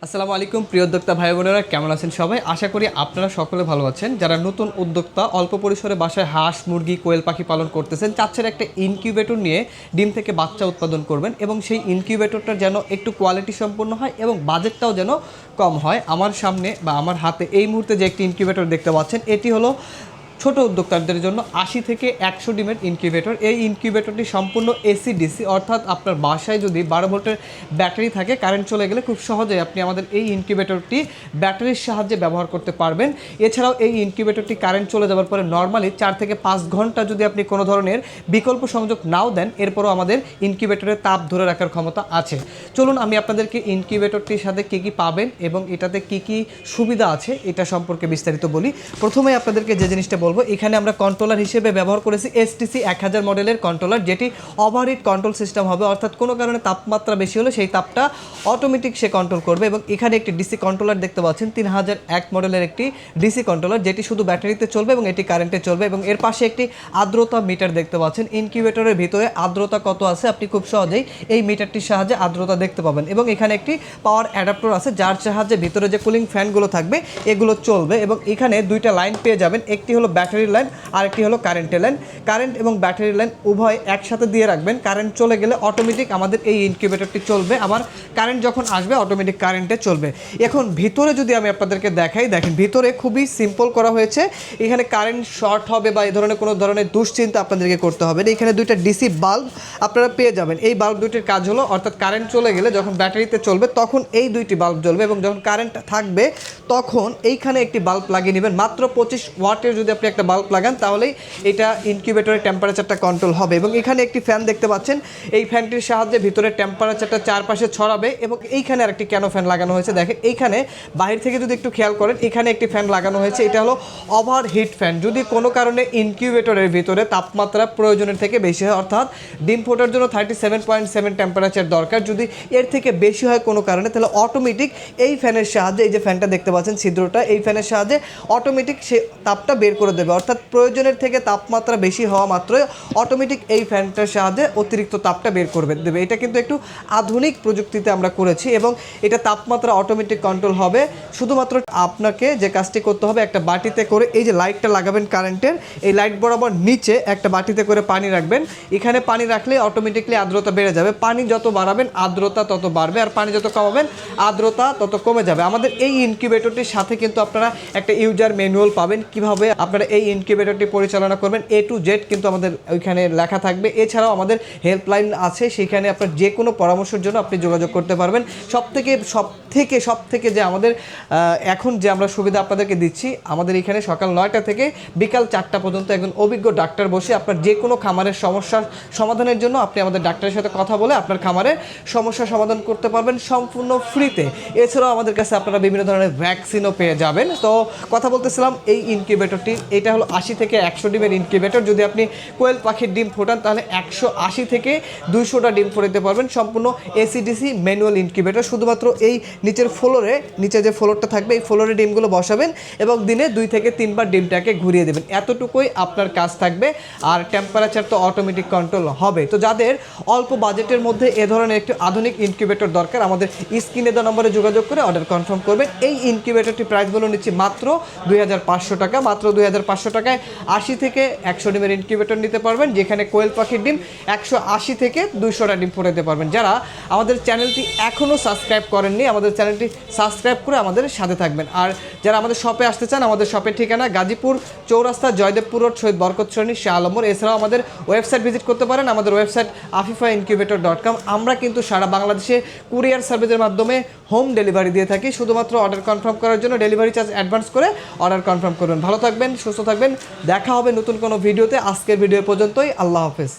আসসালামু আলাইকুম প্রিয় উদ্যোক্তা ভাই বোনেরা, কেমন আছেন সবাই? আশা করি আপনারা সকলে ভালো আছেন। যারা নতুন উদ্যোক্তা, অল্প পরিসরে বাসায় হাঁস মুরগি কোয়েল পাখি পালন করতেছেন, চাচ্ছেন একটা ইনকিউবেটর নিয়ে ডিম থেকে বাচ্চা উৎপাদন করবেন এবং সেই ইনকিউবেটরটা যেন একটু কোয়ালিটি সম্পন্ন হয় এবং বাজেটটাও যেন কম হয়। আমার সামনে বা আমার হাতে এই মুহূর্তে যে একটি ইনকিউবেটর দেখতে পাচ্ছেন, এটি হলো ছোট উদ্যোক্তাদের জন্য 80 থেকে 100 ডিমের ইনকিউবেটর। এই ইনকিউবেটরটি সম্পূর্ণ এসি ডিসি, অর্থাৎ আপনার বাসায় যদি 12 ভোল্টের ব্যাটারি থাকে, কারেন্ট চলে গেলে খুব সহজেই আপনি আমাদের এই ইনকিউবেটরটি ব্যাটারির সাহায্যে ব্যবহার করতে পারবেন। এছাড়াও এই ইনকিউবেটরটি কারেন্ট চলে যাওয়ার পরে নর্মালি 4 থেকে 5 ঘন্টা যদি আপনি কোনো ধরনের বিকল্প সংযোগ নাও দেন, এরপরও আমাদের ইনকিউবেটরের তাপ ধরে রাখার ক্ষমতা আছে। চলুন আমি আপনাদেরকে ইনকিউবেটরটির সাথে কী কী পাবেন এবং এটাতে কী কী সুবিধা আছে এটা সম্পর্কে বিস্তারিত বলি। প্রথমে আপনাদেরকে যে জিনিসটা বলবো, এখানে আমরা কন্ট্রোলার হিসেবে ব্যবহার করেছি এসটিসি 1000 মডেলের কন্ট্রোলার, যেটি ওভারহিট কন্ট্রোল সিস্টেম হবে, অর্থাৎ কোনো কারণে তাপমাত্রা বেশি হলে সেই তাপটা অটোমেটিক সে কন্ট্রোল করবে। এবং এখানে একটি ডিসি কন্ট্রোলার দেখতে পাচ্ছেন, 3001 মডেলের একটি ডিসি কন্ট্রোলার, যেটি শুধু ব্যাটারিতে চলবে এবং এটি কারেন্টে চলবে। এবং এর পাশে একটি আর্দ্রতা মিটার দেখতে পাচ্ছেন। ইনকিউবেটরের ভিতরে আর্দ্রতা কত আছে আপনি খুব সহজেই এই মিটারটির সাহায্যে আর্দ্রতা দেখতে পাবেন। এবং এখানে একটি পাওয়ার অ্যাডাপ্টার আছে, যার সাহায্যে ভিতরে যে কুলিং ফ্যানগুলো থাকবে এগুলো চলবে। এবং এখানে দুইটা লাইন পেয়ে যাবেন, একটি হলো ব্যাটারির লাইন আর একটি হলো কারেন্টের লাইন। কারেন্ট এবং ব্যাটারির লাইন উভয় একসাথে দিয়ে রাখবেন। কারেন্ট চলে গেলে অটোমেটিক আমাদের এই ইনকিউবেটরটি চলবে, আবার কারেন্ট যখন আসবে অটোমেটিক কারেন্টে চলবে। এখন ভিতরে যদি আমি আপনাদেরকে দেখাই, দেখেন ভিতরে খুবই সিম্পল করা হয়েছে। এখানে কারেন্ট শর্ট হবে বা এই ধরনের কোনো ধরনের দুশ্চিন্তা আপনাদেরকে করতে হবে না। এখানে দুইটা ডিসি বাল্ব আপনারা পেয়ে যাবেন। এই বাল্ব দুইটির কাজ হলো, অর্থাৎ কারেন্ট চলে গেলে যখন ব্যাটারিতে চলবে তখন এই দুইটি বাল্ব জ্বলবে এবং যখন কারেন্ট থাকবে তখন এইখানে একটি বাল্ব লাগিয়ে নেবেন। মাত্র 25 ওয়াটের যদি আপনি একটা বাল্ব লাগান তাহলেই এটা ইনকিউবেটরের টেম্পারেচারটা কন্ট্রোল হবে। এবং এখানে একটি ফ্যান দেখতে পাচ্ছেন, এই ফ্যানটির সাহায্যে ভিতরে টেম্পারেচারটা চারপাশে ছড়াবে। এবং এইখানে আরেকটি কেন ফ্যান লাগানো হয়েছে দেখেন, এইখানে বাহির থেকে যদি একটু খেয়াল করেন, এখানে একটি ফ্যান লাগানো হয়েছে, এটা হলো ওভারহিট ফ্যান। যদি কোনো কারণে ইনকিউবেটরের ভিতরে তাপমাত্রা প্রয়োজনের থেকে বেশি হয়, অর্থাৎ ডিম ফোটার জন্য 37.7 টেম্পারেচার দরকার, যদি এর থেকে বেশি হয় কোনো কারণে, তাহলে অটোমেটিক এই ফ্যানের সাহায্যে, এই যে ফ্যানটা দেখতে পাচ্ছেন ছিদ্রটা, এই ফ্যানের সাহায্যে অটোমেটিক সে তাপটা বের করে দেবে। অর্থাৎ প্রয়োজনের থেকে তাপমাত্রা বেশি হওয়া মাত্রই অটোমেটিক এই ফ্যানটার সাহায্যে অতিরিক্ত তাপটা বের করে দেবে। এটা কিন্তু একটু আধুনিক প্রযুক্তিতে আমরা করেছি এবং এটা তাপমাত্রা অটোমেটিক কন্ট্রোল হবে। শুধুমাত্র আপনাকে যে কাজটি করতে হবে, একটা বাটিতে করে এই যে লাইটটা লাগাবেন কারেন্টের, এই লাইট বরাবর নিচে একটা বাটিতে করে পানি রাখবেন। এখানে পানি রাখলে অটোমেটিকলি আর্দ্রতা বেড়ে যাবে। পানি যত বাড়াবেন আর্দ্রতা তত বাড়বে, আর পানি যত কমাবেন আর্দ্রতা তত কমে যাবে। আমাদের এই ইনকিউবেটরটির সাথে কিন্তু আপনারা একটা ইউজার ম্যানুয়াল পাবেন, কিভাবে আপনারা এই ইনকিউবেটরটি পরিচালনা করবেন A to Z কিন্তু আমাদের ওইখানে লেখা থাকবে। এছাড়াও আমাদের হেল্পলাইন আছে, সেখানে আপনার যে কোনো পরামর্শের জন্য আপনি যোগাযোগ করতে পারবেন। সব থেকে যে আমাদের এখন যে আমরা সুবিধা আপনাদেরকে দিচ্ছি, আমাদের এখানে সকাল 9টা থেকে বিকাল 4টা পর্যন্ত একজন অভিজ্ঞ ডাক্তার বসে আপনার যে কোনো খামারের সমস্যার সমাধানের জন্য আপনি আমাদের ডাক্তারের সাথে কথা বলে আপনার খামারের সমস্যার সমাধান করতে পারবেন সম্পূর্ণ ফ্রিতে। এছাড়াও আমাদের কাছে আপনারা বিভিন্ন ধরনের ভ্যাকসিনও পেয়ে যাবেন। তো কথা বলতেছিলাম এই ইনকিউবেটরটি, এটা হলো 80 থেকে 100 ডিমের ইনকিউবেটর। যদি আপনি কোয়েল পাখির ডিম ফোটান তাহলে 180 থেকে 200টা ডিম ফোটাতে পারবেন। সম্পূর্ণ এসিডিসি ম্যানুয়াল ইনকিউবেটর। শুধুমাত্র এই নিচের ফ্লোরে, নিচে যে ফ্লোরটা থাকবে এই ফ্লোরে ডিমগুলো বসাবেন এবং দিনে 2 থেকে 3 বার ডিমটাকে ঘুরিয়ে দেবেন। এতটুকুই আপনার কাজ থাকবে, আর টেম্পারেচার তো অটোমেটিক কন্ট্রোল হবে। তো যাদের অল্প বাজেটের মধ্যে এ ধরনের একটি আধুনিক ইনকিউবেটর দরকার, আমাদের স্ক্রিনে দেওয়া নম্বরে যোগাযোগ করে অর্ডার কনফার্ম করবেন। এই ইনকিউবেটরটি প্রাইস বলে নিচ্ছি মাত্র 2500 টাকা। মাত্র 2500 টাকায় 80 থেকে 100 ডিমের ইনকিউবেটর নিতে পারবেন, যেখানে কোয়েল পাখির ডিম 180 থেকে 200টা ডিম ফোটাতে পারবেন। যারা আমাদের চ্যানেলটি এখনও সাবস্ক্রাইব করেননি, আমাদের চ্যানেলটি সাবস্ক্রাইব করে আমাদের সাথে থাকবেন। আর যারা আমাদের শপে আসতে চান, আমাদের শপের ঠিকানা গাজীপুর চৌরাস্তা, জয়দেবপুর রোড, শহীদ বরকত শ্রেণী, শাহ আলমর। এছাড়াও আমাদের ওয়েবসাইট ভিজিট করতে পারেন, আমাদের ওয়েবসাইট afifaincubator.com। আমরা কিন্তু সারা বাংলাদেশে কুরিয়ার সার্ভিসের মাধ্যমে হোম ডেলিভারি দিয়ে থাকি। শুধুমাত্র অর্ডার কনফার্ম করার জন্য ডেলিভারি চার্জ অ্যাডভান্স করে অর্ডার কনফার্ম করবেন। ভালো থাকবেন, সুস্থ থাকবেন, দেখা হবে নতুন কোনো ভিডিওতে। আজকের ভিডিও পর্যন্তই, আল্লাহ হাফেজ।